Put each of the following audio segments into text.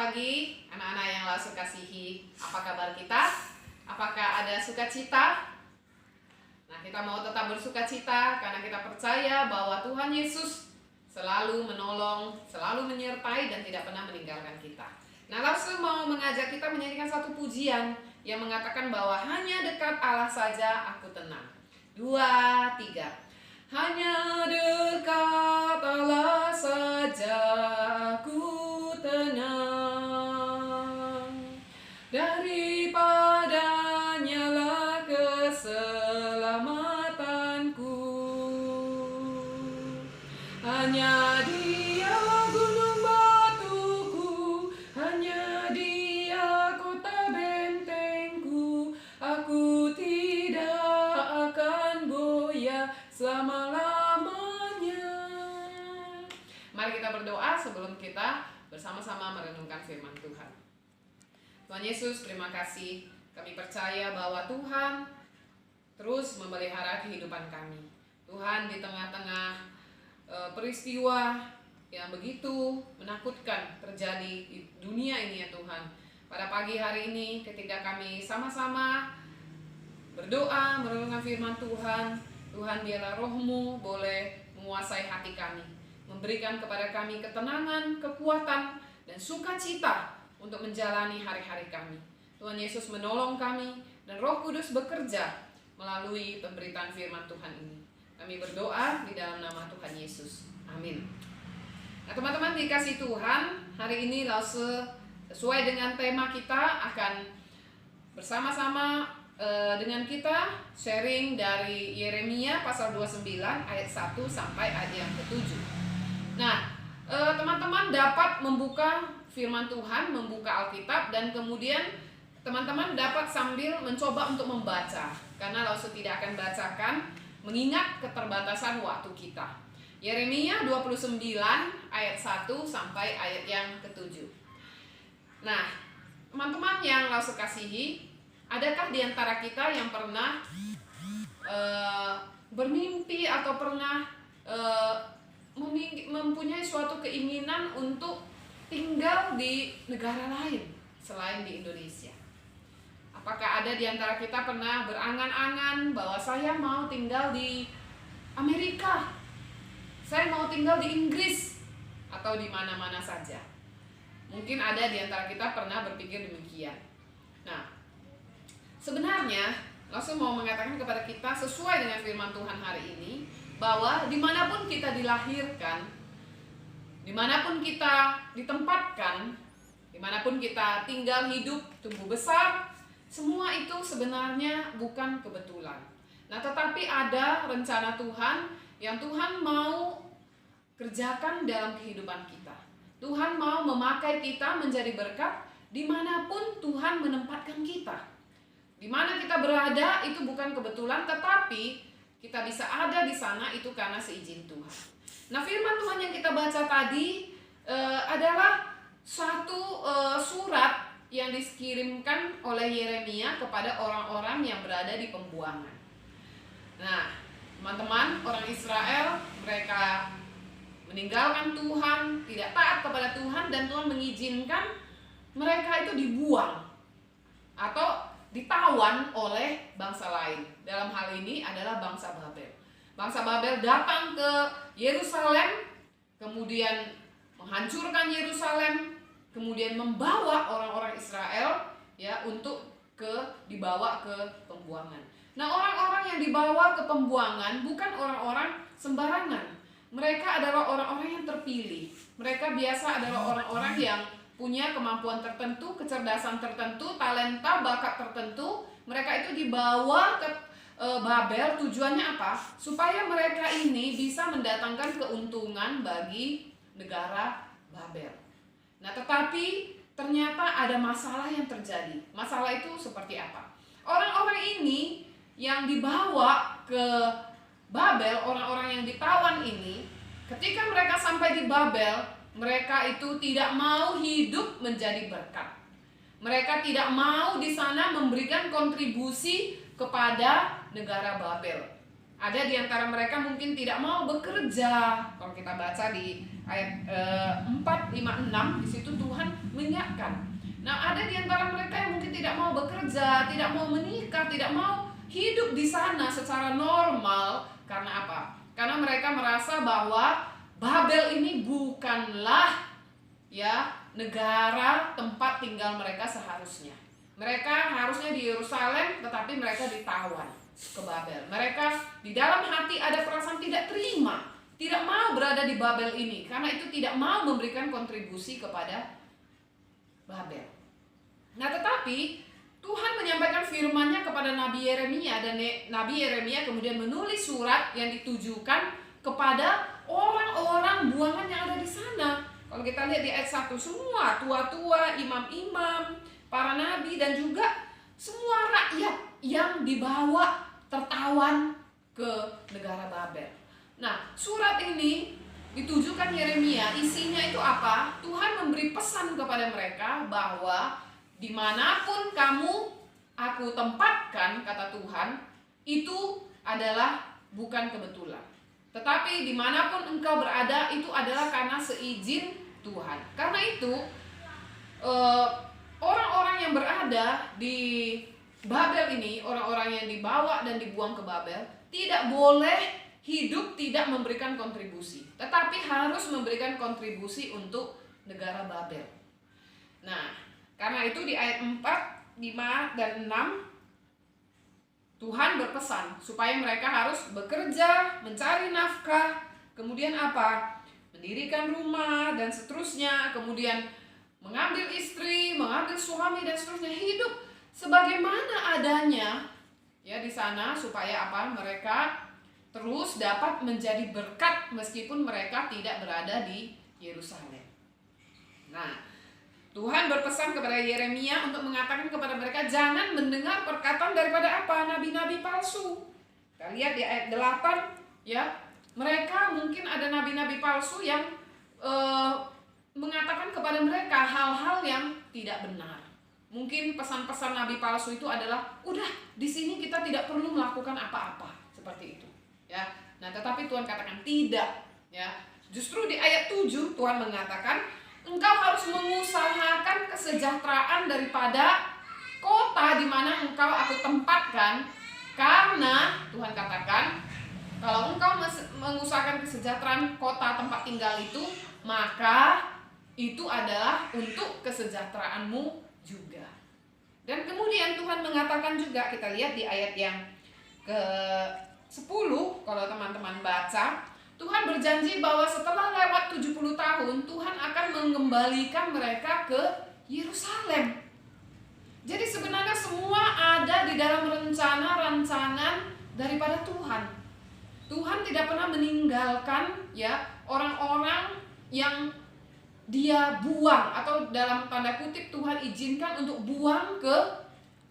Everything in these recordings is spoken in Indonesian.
pagi, anak-anak yang langsung kasihi. Apa kabar kita? Apakah ada sukacita? Nah, kita mau tetap bersukacita karena kita percaya bahwa Tuhan Yesus selalu menolong, selalu menyertai dan tidak pernah meninggalkan kita. Nah, langsung mau mengajak kita menyanyikan satu pujian yang mengatakan bahwa hanya dekat Allah saja aku tenang. 2, 3. Hanya dekat Allah saja aku tenang, daripadanya lah keselamatanku. Hanya Dia gunung batuku, hanya Dia kota bentengku. Aku tidak akan goyah selama-lamanya. Mari kita berdoa sebelum kita bersama-sama merenungkan firman Tuhan. Tuhan Yesus, terima kasih. Kami percaya bahwa Tuhan terus memelihara kehidupan kami. Tuhan, di tengah-tengah peristiwa yang begitu menakutkan terjadi di dunia ini ya Tuhan, pada pagi hari ini ketika kami sama-sama berdoa merenungkan firman Tuhan, Tuhan biarlah roh-Mu boleh menguasai hati kami, memberikan kepada kami ketenangan, kekuatan, dan sukacita untuk menjalani hari-hari kami. Tuhan Yesus menolong kami dan Roh Kudus bekerja melalui pemberitaan firman Tuhan ini. Kami berdoa di dalam nama Tuhan Yesus. Amin. Nah, teman-teman dikasih Tuhan, hari ini sesuai dengan tema kita akan bersama-sama dengan kita sharing dari Yeremia pasal 29 ayat 1 sampai ayat yang ke-7. Nah, teman-teman dapat membuka firman Tuhan, membuka Alkitab, dan kemudian teman-teman dapat sambil mencoba untuk membaca, karena Lausu tidak akan bacakan mengingat keterbatasan waktu kita. Yeremia 29 ayat 1 sampai ayat yang ke-7. Nah, teman-teman yang Lausu kasihi, adakah di antara kita yang pernah bermimpi atau pernah mempunyai suatu keinginan untuk tinggal di negara lain selain di Indonesia? Apakah ada di antara kita pernah berangan-angan bahwa saya mau tinggal di Amerika, saya mau tinggal di Inggris, atau di mana-mana saja? Mungkin ada di antara kita pernah berpikir demikian. Nah, sebenarnya langsung mau mengatakan kepada kita sesuai dengan firman Tuhan hari ini, bahwa dimanapun kita dilahirkan, dimanapun kita ditempatkan, dimanapun kita tinggal, hidup, tumbuh besar, semua itu sebenarnya bukan kebetulan. Nah, tetapi ada rencana Tuhan yang Tuhan mau kerjakan dalam kehidupan kita. Tuhan mau memakai kita menjadi berkat dimanapun Tuhan menempatkan kita. Di mana kita berada itu bukan kebetulan, tetapi kita bisa ada di sana itu karena seizin Tuhan. Nah, firman Tuhan yang kita baca tadi adalah satu surat yang dikirimkan oleh Yeremia kepada orang-orang yang berada di pembuangan. Nah, teman-teman, orang Israel mereka meninggalkan Tuhan, tidak taat kepada Tuhan, dan Tuhan mengizinkan mereka itu dibuang atau ditawan oleh bangsa lain. Dalam hal ini adalah bangsa Babel. Bangsa Babel datang ke Yerusalem, kemudian menghancurkan Yerusalem, kemudian membawa orang-orang Israel ya untuk dibawa ke pembuangan. Nah, orang-orang yang dibawa ke pembuangan bukan orang-orang sembarangan. Mereka adalah orang-orang yang terpilih. Mereka biasa adalah orang-orang yang punya kemampuan tertentu, kecerdasan tertentu, talenta, bakat tertentu. Mereka itu dibawa ke Babel, tujuannya apa? Supaya mereka ini bisa mendatangkan keuntungan bagi negara Babel. Nah, tetapi ternyata ada masalah yang terjadi. Masalah itu seperti apa? Orang-orang ini yang dibawa ke Babel, orang-orang yang ditawan ini, ketika mereka sampai di Babel, mereka itu tidak mau hidup menjadi berkat. Mereka tidak mau di sana memberikan kontribusi kepada negara Babel. Ada di antara mereka mungkin tidak mau bekerja. Kalau kita baca di ayat 4, 5, 6, di situ Tuhan mengingatkan. Nah, ada di antara mereka yang mungkin tidak mau bekerja, tidak mau menikah, tidak mau hidup di sana secara normal. Karena apa? Karena mereka merasa bahwa Babel ini bukanlah negara tempat tinggal mereka seharusnya. Mereka harusnya di Yerusalem, tetapi mereka ditawan ke Babel. Mereka di dalam hati ada perasaan tidak terima, tidak mau berada di Babel ini, karena itu tidak mau memberikan kontribusi kepada Babel. Nah, tetapi Tuhan menyampaikan firman-Nya kepada Nabi Yeremia, dan Nabi Yeremia kemudian menulis surat yang ditujukan kepada orang-orang buangan yang ada di sana. Kalau kita lihat di ayat 1, semua tua-tua, imam-imam, para nabi, dan juga semua rakyat yang dibawa tertawan ke negara Babel. Nah, surat ini ditujukan Yeremia, isinya itu apa? Tuhan memberi pesan kepada mereka bahwa dimanapun aku tempatkan, kata Tuhan, itu adalah bukan kebetulan. Tetapi dimanapun engkau berada, itu adalah karena seizin Tuhan. Karena itu orang-orang yang berada di Babel ini, orang-orang yang dibawa dan dibuang ke Babel, tidak boleh hidup tidak memberikan kontribusi, tetapi harus memberikan kontribusi untuk negara Babel. Nah, karena itu di ayat 4, 5, dan 6 Tuhan berpesan supaya mereka harus bekerja, mencari nafkah, kemudian apa? Mendirikan rumah dan seterusnya, kemudian mengambil istri, mengambil suami dan seterusnya, hidup sebagaimana adanya di sana, supaya apa? Mereka terus dapat menjadi berkat meskipun mereka tidak berada di Yerusalem. Nah, Tuhan berpesan kepada Yeremia untuk mengatakan kepada mereka, jangan mendengar perkataan daripada apa? Nabi-nabi palsu. Kita lihat di ayat 8, mereka mungkin ada nabi-nabi palsu yang mengatakan kepada mereka hal-hal yang tidak benar. Mungkin pesan-pesan nabi palsu itu adalah, udah di sini kita tidak perlu melakukan apa-apa, seperti itu. Nah, tetapi Tuhan katakan tidak. Justru di ayat 7 Tuhan mengatakan, engkau harus mengusahakan kesejahteraan daripada kota di mana engkau aku tempatkan, karena Tuhan katakan, kalau engkau mengusahakan kesejahteraan kota tempat tinggal itu, maka itu adalah untuk kesejahteraanmu juga. Dan kemudian Tuhan mengatakan juga, kita lihat di ayat yang ke-10, kalau teman-teman baca, Tuhan berjanji bahwa setelah lewat 70 tahun Tuhan akan mengembalikan mereka ke Yerusalem. Jadi sebenarnya semua ada di dalam rencana-rancangan daripada Tuhan. Tuhan tidak pernah meninggalkan orang-orang yang Dia buang, atau dalam tanda kutip Tuhan izinkan untuk buang ke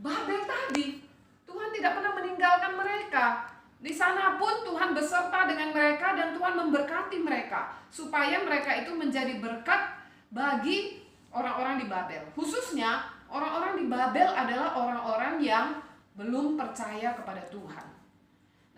Babel tadi. Tuhan tidak pernah meninggalkan mereka. Di sana pun Tuhan beserta dengan mereka, dan Tuhan memberkati mereka supaya mereka itu menjadi berkat bagi orang-orang di Babel. Khususnya orang-orang di Babel adalah orang-orang yang belum percaya kepada Tuhan.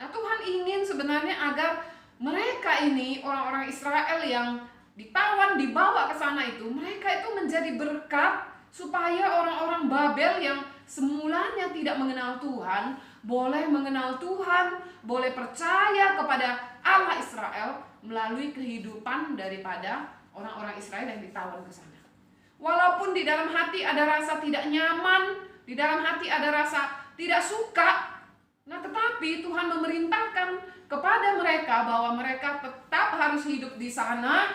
Nah, Tuhan ingin sebenarnya agar mereka ini, orang-orang Israel yang ditawan, dibawa ke sana itu, mereka itu menjadi berkat supaya orang-orang Babel yang semulanya tidak mengenal Tuhan boleh mengenal Tuhan, boleh percaya kepada Allah Israel melalui kehidupan daripada orang-orang Israel yang ditawan ke sana. Walaupun di dalam hati ada rasa tidak nyaman, di dalam hati ada rasa tidak suka, nah tetapi Tuhan memerintahkan kepada mereka bahwa mereka tetap harus hidup di sana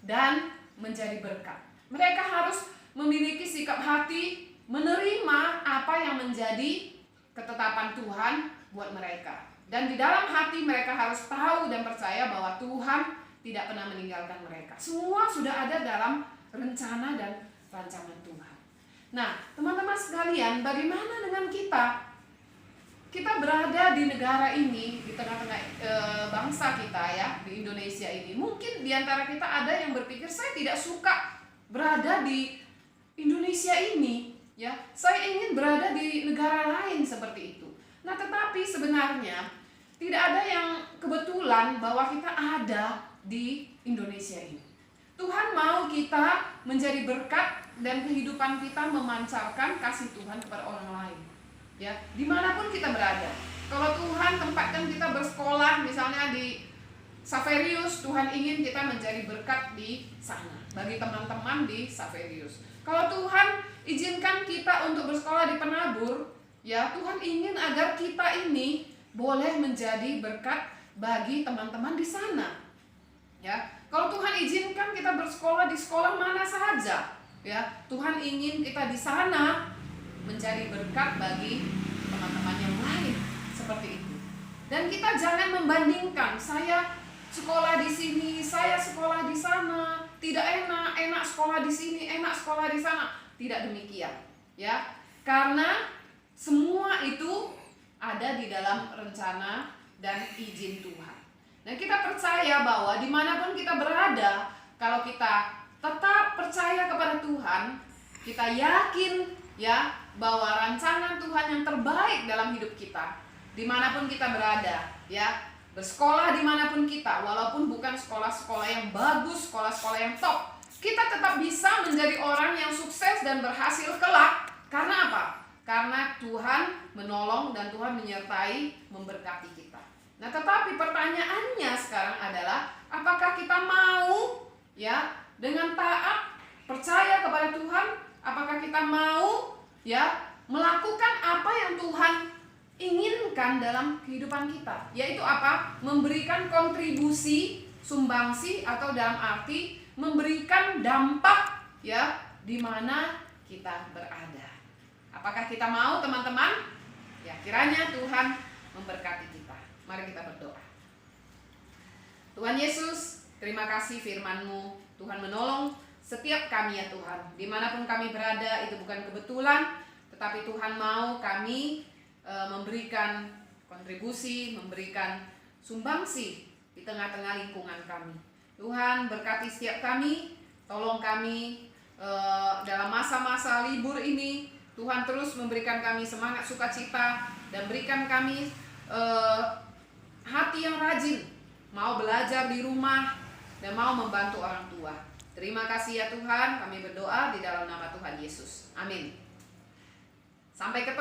dan menjadi berkat. Mereka harus memiliki sikap hati menerima apa yang menjadi ketetapan Tuhan buat mereka. Dan di dalam hati mereka harus tahu dan percaya bahwa Tuhan tidak pernah meninggalkan mereka. Semua sudah ada dalam rencana dan rancangan Tuhan. Nah, teman-teman sekalian, bagaimana dengan kita? Kita berada di negara ini, di tengah-tengah bangsa kita di Indonesia ini. Mungkin di antara kita ada yang berpikir, saya tidak suka berada di Indonesia ini, saya ingin berada di negara lain seperti itu. Nah, tetapi sebenarnya Tidak ada yang kebetulan bahwa kita ada di Indonesia ini. Tuhan mau kita menjadi berkat dan kehidupan kita memancarkan kasih Tuhan kepada orang lain. Ya, dimanapun kita berada. Kalau Tuhan tempatkan kita bersekolah, misalnya di Xaverius, Tuhan ingin kita menjadi berkat di sana bagi teman-teman di Xaverius. Kalau Tuhan izinkan kita untuk bersekolah di Penabur, ya Tuhan ingin agar kita ini boleh menjadi berkat bagi teman-teman di sana. Ya, kalau Tuhan izinkan kita bersekolah di sekolah mana saja, ya Tuhan ingin kita di sana menjadi berkat bagi teman-teman yang lain, seperti itu. Dan kita jangan membandingkan, saya sekolah di sini, saya sekolah di sana, tidak enak sekolah di sini, enak sekolah di sana. Tidak demikian, ya. Karena semua itu ada di dalam rencana dan izin Tuhan. Dan kita percaya bahwa dimanapun kita berada, kalau kita tetap percaya kepada Tuhan, kita yakin ya bahwa rancangan Tuhan yang terbaik dalam hidup kita, dimanapun kita berada, ya bersekolah dimanapun kita, walaupun bukan sekolah-sekolah yang bagus, sekolah-sekolah yang top, kita tetap bisa menjadi orang yang sukses dan berhasil kelak. Karena apa? Karena Tuhan menolong dan Tuhan menyertai, memberkati kita. Nah, tetapi pertanyaannya sekarang adalah, apakah kita mau ya dengan taat percaya kepada Tuhan? Apakah kita mau ya melakukan apa yang Tuhan inginkan dalam kehidupan kita? Yaitu apa? Memberikan kontribusi, sumbangsi, atau dalam arti memberikan dampak ya di mana kita berada. Apakah kita mau, teman-teman? Ya, kiranya Tuhan memberkati kita. Mari kita berdoa. Tuhan Yesus, terima kasih firman-Mu. Tuhan menolong setiap kami ya Tuhan. Dimanapun kami berada, itu bukan kebetulan, tetapi Tuhan mau kami memberikan kontribusi, memberikan sumbangsi di tengah-tengah lingkungan kami. Tuhan berkati setiap kami, tolong kami dalam masa-masa libur ini. Tuhan terus memberikan kami semangat sukacita dan berikan kami hati yang rajin, mau belajar di rumah dan mau membantu orang tua. Terima kasih ya Tuhan, kami berdoa di dalam nama Tuhan Yesus. Amin. Sampai ketemu.